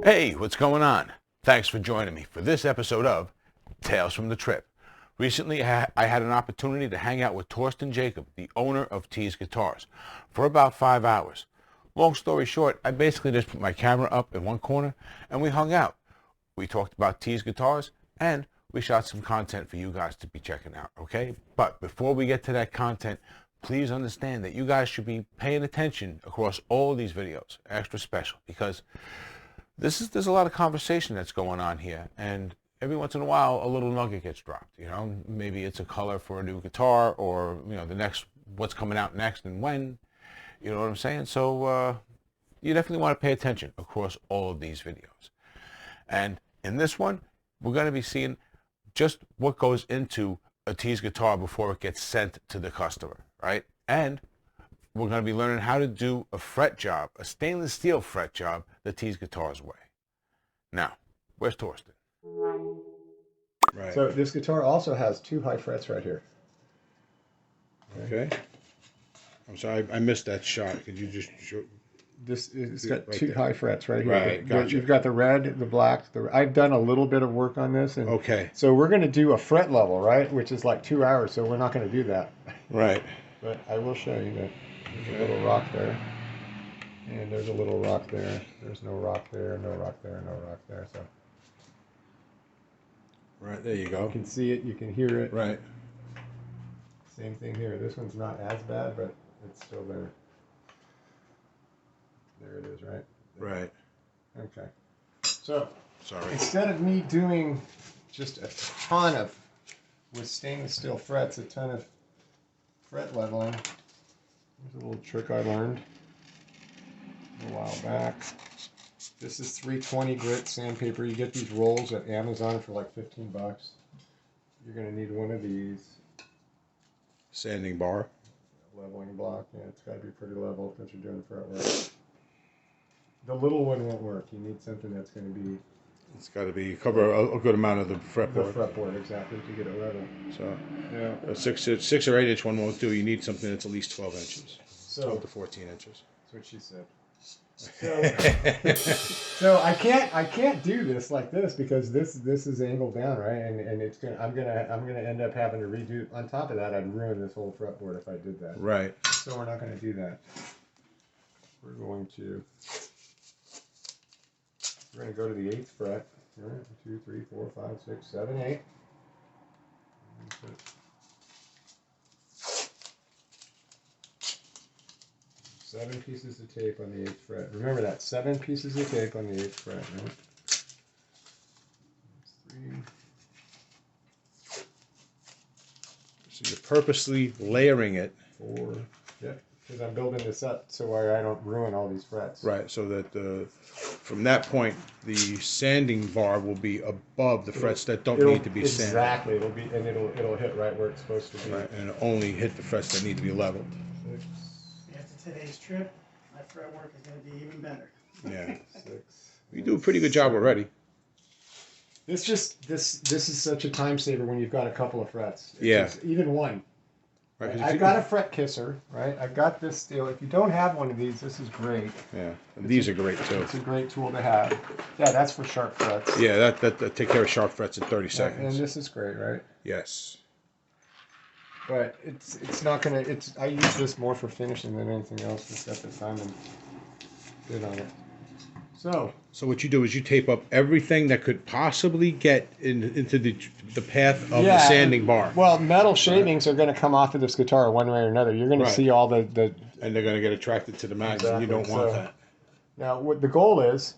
Hey, what's going on? Thanks for joining me for this episode of Tales from the Trip. Recently, I had an opportunity to hang out with Torsten Jacob, the owner of Tease Guitars, for about 5 hours. Long story short, I basically just put my camera up in one corner and we hung out. We talked about Tease Guitars and we shot some content for you guys to be checking out, okay? But before we get to that content, please understand that you guys should be paying attention across all these videos, extra special, because there's a lot of conversation that's going on here, and every once in a while a little nugget gets dropped. Maybe it's a color for a new guitar, or the next, what's coming out next and when. You know what I'm saying? So you definitely want to pay attention across all of these videos. And in this one, we're going to be seeing just what goes into a Tease guitar before it gets sent to the customer, right? And we're going to be learning how to do a fret job, a stainless steel fret job, the Tease guitar's way. Now, where's Torsten? Right. So this guitar also has 2 high frets right here. Okay. I'm sorry, I missed that shot. Could you just show? It's got right 2 high frets right here. Right, gotcha. You've got the red, the black. I've done a little bit of work on this. And okay. So we're going to do a fret level, right? Which is like 2 hours, so we're not going to do that. Right. But I will show you that. There's a little rock there. And there's a little rock there. There's no rock there, no rock there, no rock there. So right, there you go. You can see it, you can hear it. Right. Same thing here. This one's not as bad, but it's still there. There it is, right? Right. Okay. So, sorry. Instead of me doing just a ton of, with stainless steel frets, a ton of fret leveling, there's a little trick I learned a while back. This is 320 grit sandpaper. You get these rolls at Amazon for like 15 bucks. You're going to need one of these. Sanding bar. Leveling block. Yeah, it's got to be pretty level since you're doing fret work. The little one won't work. You need something that's going to be... It's got to be cover a good amount of the fretboard. The fretboard, exactly, to get it level. So, yeah. A 6 or 8 inch one won't do. You need something that's at least 12 inches. So, 12 to 14 inches. That's what she said. So I can't do this like this because this is angled down, right? And it's gonna I'm gonna end up having to redo. On top of that, I'd ruin this whole fretboard if I did that. Right. So we're not gonna do that. We're gonna go to the 8th fret. All right, 2, 3, 4, 5, 6, 7, 8. 7 pieces of tape on the 8th fret. Remember that, 7 pieces of tape on the 8th fret, right? 3. So you're purposely layering it. 4. Yep, because I'm building this up so I don't ruin all these frets. Right, so that from that point, the sanding bar will be above the frets that don't need to be sanded. Exactly, it'll hit right where it's supposed to be. Right, and it'll only hit the frets that need to be leveled. 6. After today's trip, my fret work is going to be even better. Yeah. 6. You do a pretty good job already. This is such a time saver when you've got a couple of frets. Even one. Right, I've got a fret kisser, right? I've got this steel. If you don't have one of these, this is great. Yeah, these are great too. It's a great tool to have. Yeah, that's for sharp frets. Yeah, that take care of sharp frets in 30 seconds. And this is great, right? Yes. But it's not gonna. I use this more for finishing than anything else. Just at the time and bid on it. So what you do is you tape up everything that could possibly get into the path of the sanding bar. Well, metal shavings are going to come off of this guitar one way or another. You're going to see all the and they're going to get attracted to the mags, and you don't want that. Now, what the goal is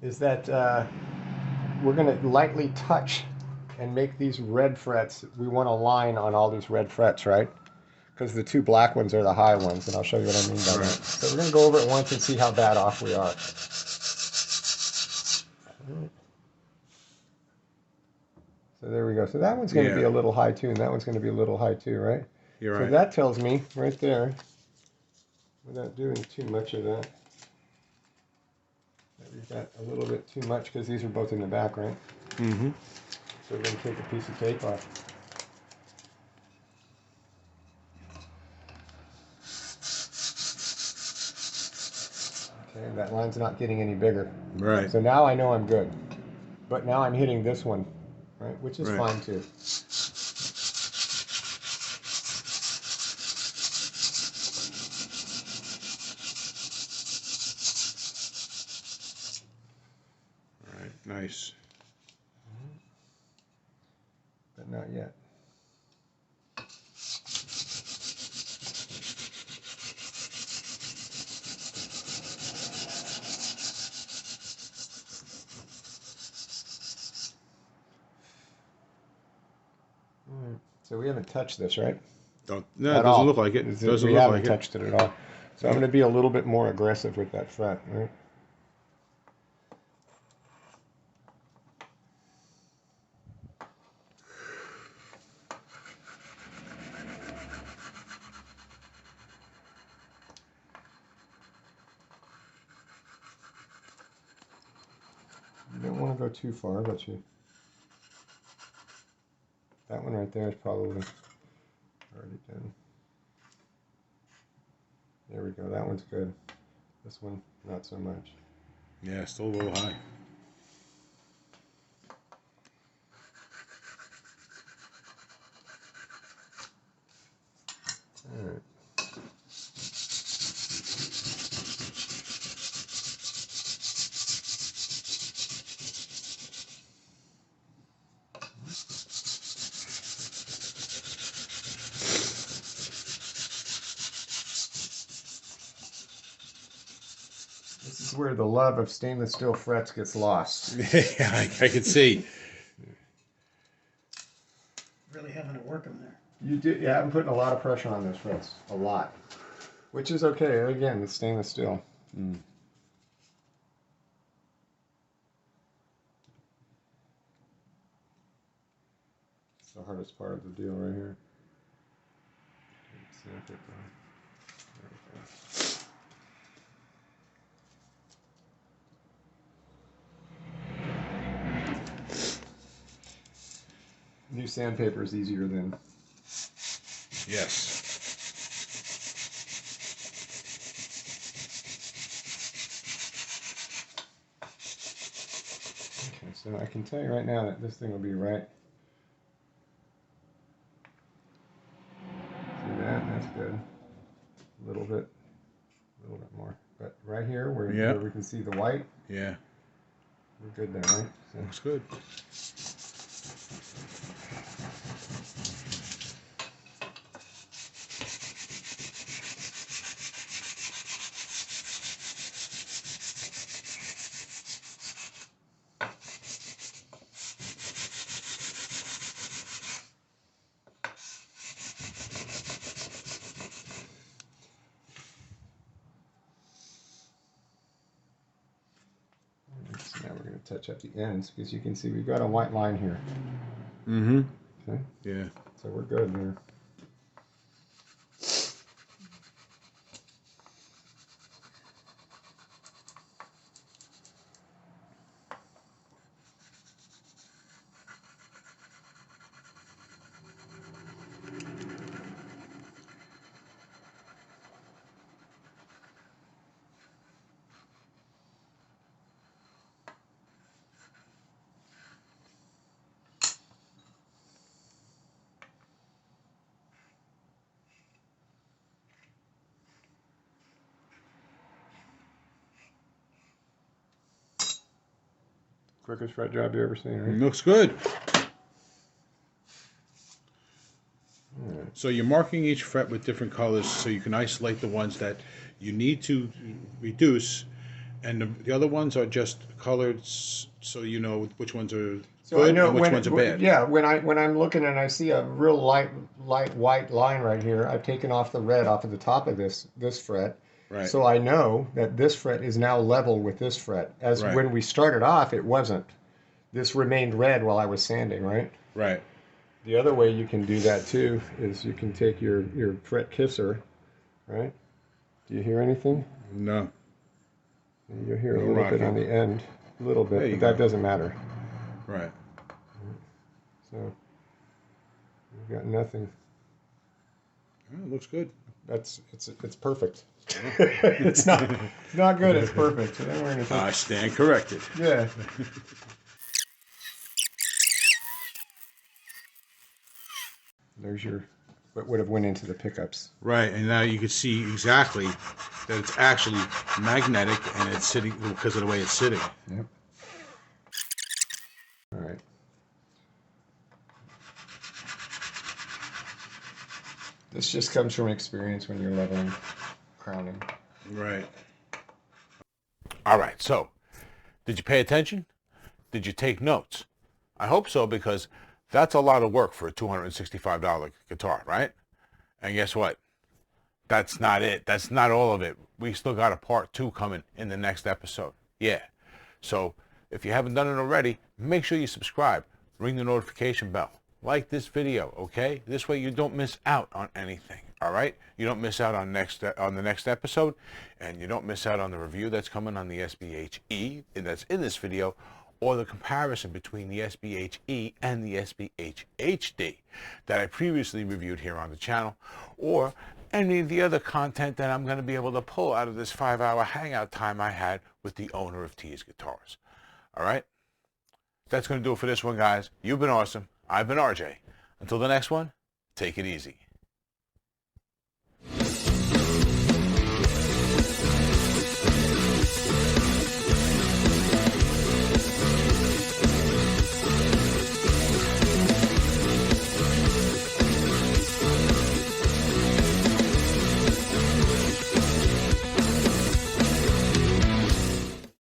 that we're going to lightly touch and make these red frets. We want a line on all these red frets, right? Because the 2 black ones are the high ones, and I'll show you what I mean by that. So we're going to go over it once and see how bad off we are. So there we go. So that one's going to be a little high too, and that one's going to be a little high too, right? You're right. So that tells me right there, without doing too much of that we've got a little bit too much because these are both in the back, right? Mm-hmm. So we're going to take a piece of tape off. Okay, that line's not getting any bigger. Right. So now I know I'm good. But now I'm hitting this one, right? Which is Right. fine too. All right. Nice. But not yet. So we haven't touched this, right? No, it At doesn't all. look like it. Doesn't We look haven't like it. touched it at all. So I'm going to be a little bit more aggressive with that fret, right? You don't want to go too far, but that one right there is probably already done. There we go. That one's good. This one, not so much. Yeah, still a little high. All right. This is where the love of stainless steel frets gets lost. Yeah, I can see. Really having to work them there. Yeah, I'm putting a lot of pressure on those frets. A lot. Which is okay. Again, it's stainless steel. It's the hardest part of the deal right here. Sandpaper. There we go. New sandpaper is easier than. Yes. Okay, so I can tell you right now that this thing will be right. See that? That's good. A little bit more. But right here, where we can see the white, Yeah. we're good there, right? So, Looks good. so now we're going to touch up the ends because you can see we've got a white line here. Mm-hmm. Okay, Yeah. so we're good there. Quickest fret job you ever seen, right? Looks good. All right. So you're marking each fret with different colors so you can isolate the ones that you need to reduce, and the other ones are just colored so you know which ones are So good I know and which when ones are bad. yeah, when I'm looking and I see a real light white line right here, I've taken off the red off of the top of this fret. Right. So I know that this fret is now level with this fret. As Right. when we started off, it wasn't. This remained red while I was sanding, right? Right. The other way you can do that too is you can take your fret kisser, right? Do you hear anything? No. You'll hear a No little bit rocking. on the end, a little There bit, you but that go. doesn't matter. Right. So we've got nothing. Oh, it looks good. it's perfect. It's not good. It's perfect. So then we're gonna I stand corrected. yeah. There's your what would have went into the pickups. Right, and now you can see exactly that it's actually magnetic and it's sitting because of the way it's sitting. Yep. All right. This just comes from experience when you're leveling, crowning. Right. All right, so did you pay attention? Did you take notes? I hope so, because that's a lot of work for a $265 guitar, right? And guess what? That's not it. That's not all of it. We still got a part 2 coming in the next episode. Yeah. So if you haven't done it already, make sure you subscribe. Ring the notification bell. Like this video, okay? This way you don't miss out on anything, all right? You don't miss out on the next episode, and you don't miss out on the review that's coming on the SBHE that's in this video, or the comparison between the SBHE and the SBHD that I previously reviewed here on the channel, or any of the other content that I'm going to be able to pull out of this 5-hour hangout time I had with the owner of Tease Guitars. All right? That's going to do it for this one, guys. You've been awesome. I've been RJ. Until the next one, take it easy.